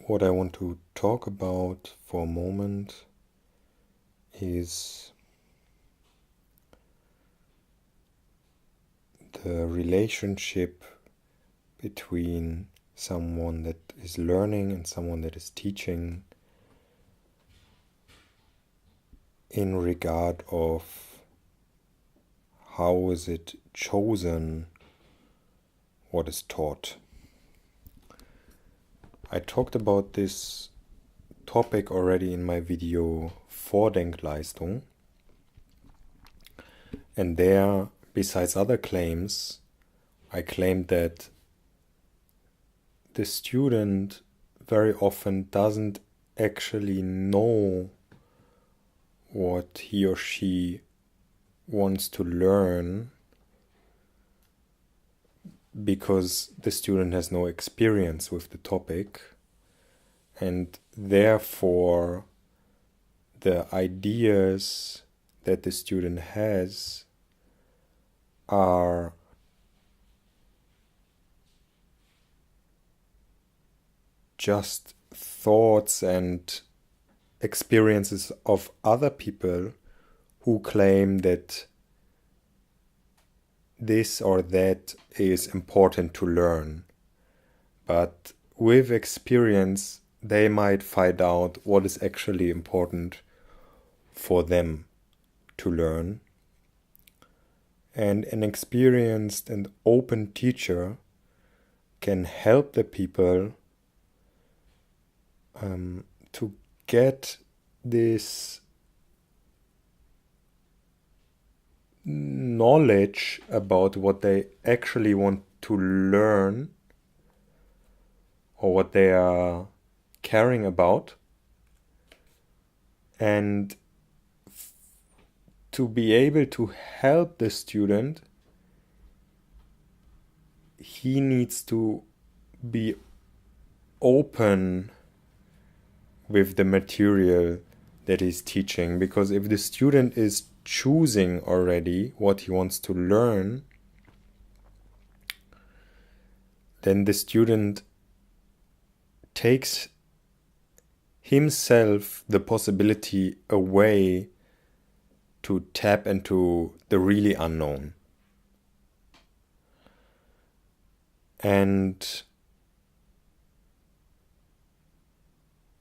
what I want to talk about for a moment is the relationship between someone that is learning and someone that is teaching in regard of how is it chosen what is taught. I talked about this topic already in my video Vordenkleistung, and there, besides other claims, I claimed that the student very often doesn't actually know what he or she wants to learn because the student has no experience with the topic, and therefore the ideas that the student has are just thoughts and experiences of other people who claim that this or that is important to learn. But with experience, they might find out what is actually important for them to learn. And an experienced and open teacher can help the people to get this knowledge about what they actually want to learn or what they are caring about, and to be able to help the student, he needs to be open with the material that he's teaching, because if the student is choosing already what he wants to learn, then the student takes himself the possibility away to tap into the really unknown. And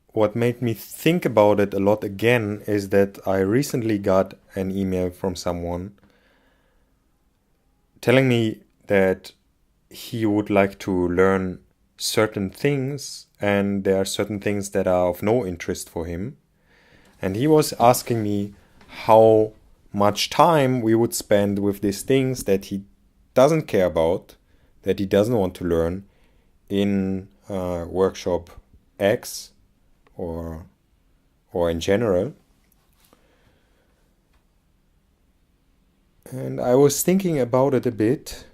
what made me think about it a lot again is that I recently got an email from someone telling me that he would like to learn certain things, and there are certain things that are of no interest for him. And he was asking me how much time we would spend with these things that he doesn't care about, that he doesn't want to learn in workshop X or in general. And I was thinking about it a bit,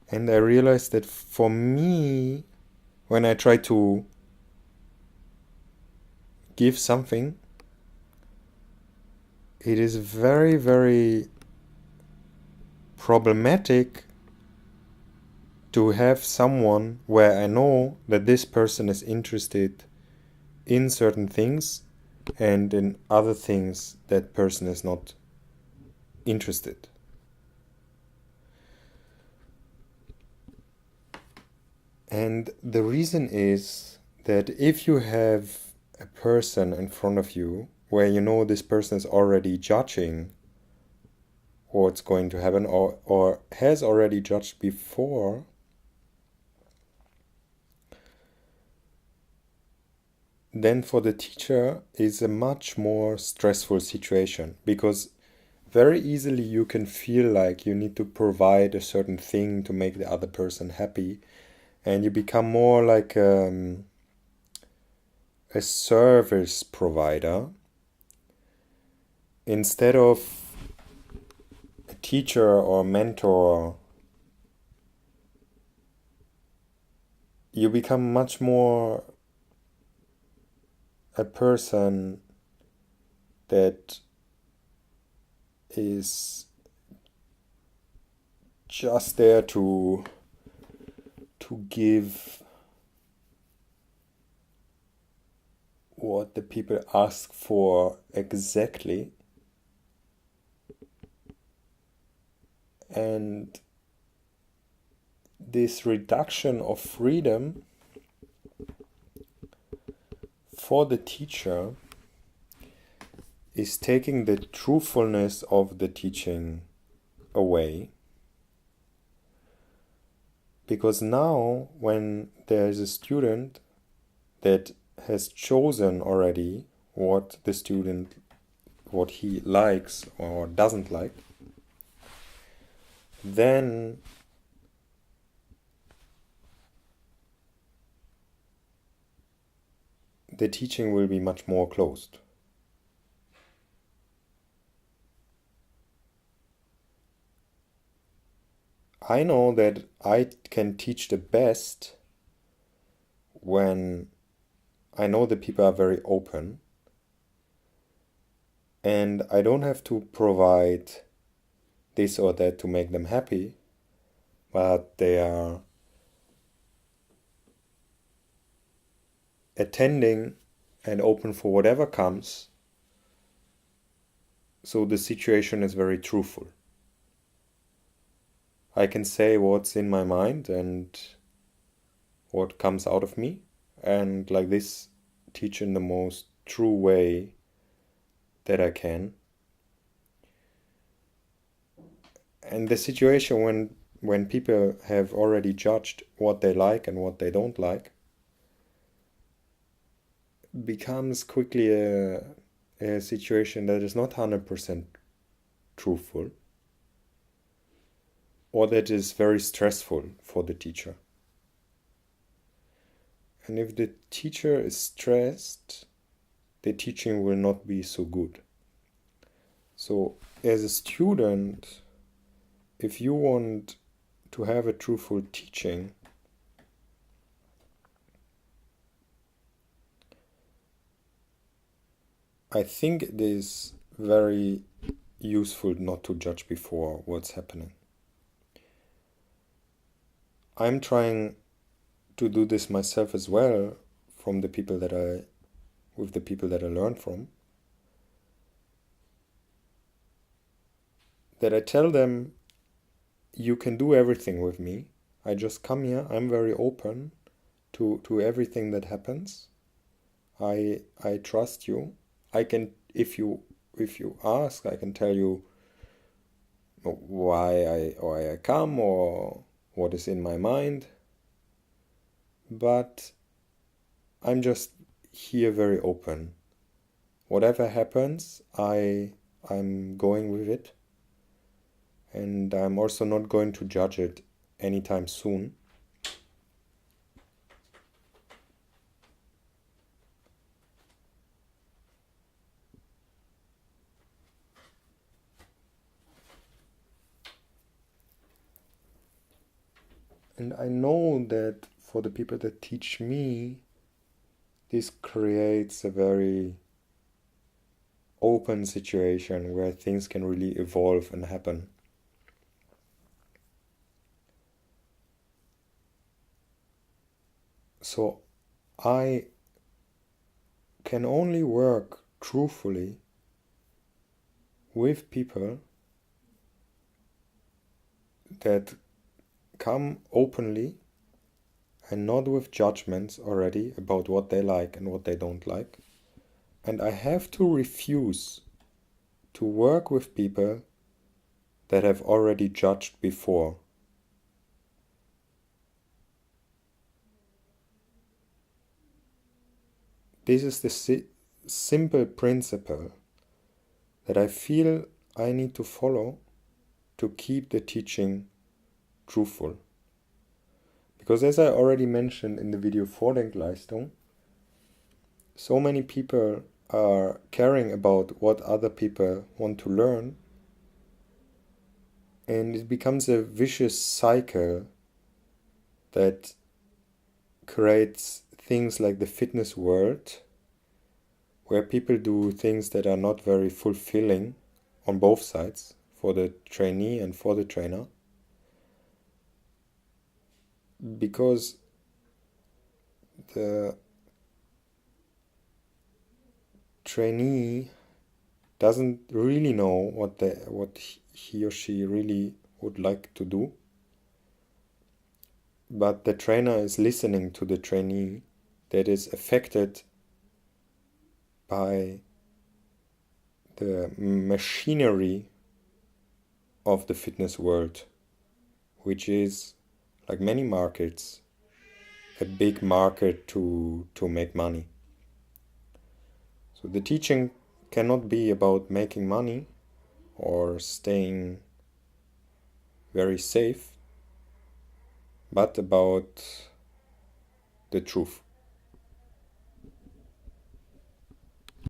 and I realized that for me, when I try to give something, it is very, very problematic to have someone where I know that this person is interested in certain things, and in other things that person is not interested. And the reason is that if you have a person in front of you where you know this person is already judging what's going to happen, or has already judged before, then for the teacher is a much more stressful situation, because very easily you can feel like you need to provide a certain thing to make the other person happy, and you become more like a service provider instead of a teacher or mentor. You become much more a person that is just there to give what the people ask for exactly, and this reduction of freedom for the teacher is taking the truthfulness of the teaching away. Because now, when there is a student that has chosen already what he likes or doesn't like, then the teaching will be much more closed. I know that I can teach the best when I know the people are very open, and I don't have to provide this or that to make them happy, but they are attending and open for whatever comes, so the situation is very truthful. I can say what's in my mind and what comes out of me, and like this teach in the most true way that I can. And the situation when people have already judged what they like and what they don't like becomes quickly a situation that is not 100% truthful, or that is very stressful for the teacher. And if the teacher is stressed, the teaching will not be so good. So as a student, if you want to have a truthful teaching, I think it is very useful not to judge before what's happening. I'm trying to do this myself as well with the people that I learn from. That I tell them, you can do everything with me. I just come here, I'm very open to everything that happens. I trust you. I can, if you ask, I can tell you why I come or what is in my mind. But I'm just here very open. Whatever happens, I'm going with it. And I'm also not going to judge it anytime soon. And I know that for the people that teach me, this creates a very open situation where things can really evolve and happen. So I can only work truthfully with people that come openly and not with judgments already about what they like and what they don't like. And I have to refuse to work with people that have already judged before. This is the simple principle that I feel I need to follow to keep the teaching truthful. Because as I already mentioned in the video Vordenkleistung, so many people are caring about what other people want to learn, and it becomes a vicious cycle that creates things like the fitness world, where people do things that are not very fulfilling on both sides, for the trainee and for the trainer, because the trainee doesn't really know what he or she really would like to do, but the trainer is listening to the trainee that is affected by the machinery of the fitness world, which is, like many markets, a big market to make money. So the teaching cannot be about making money or staying very safe, but about the truth.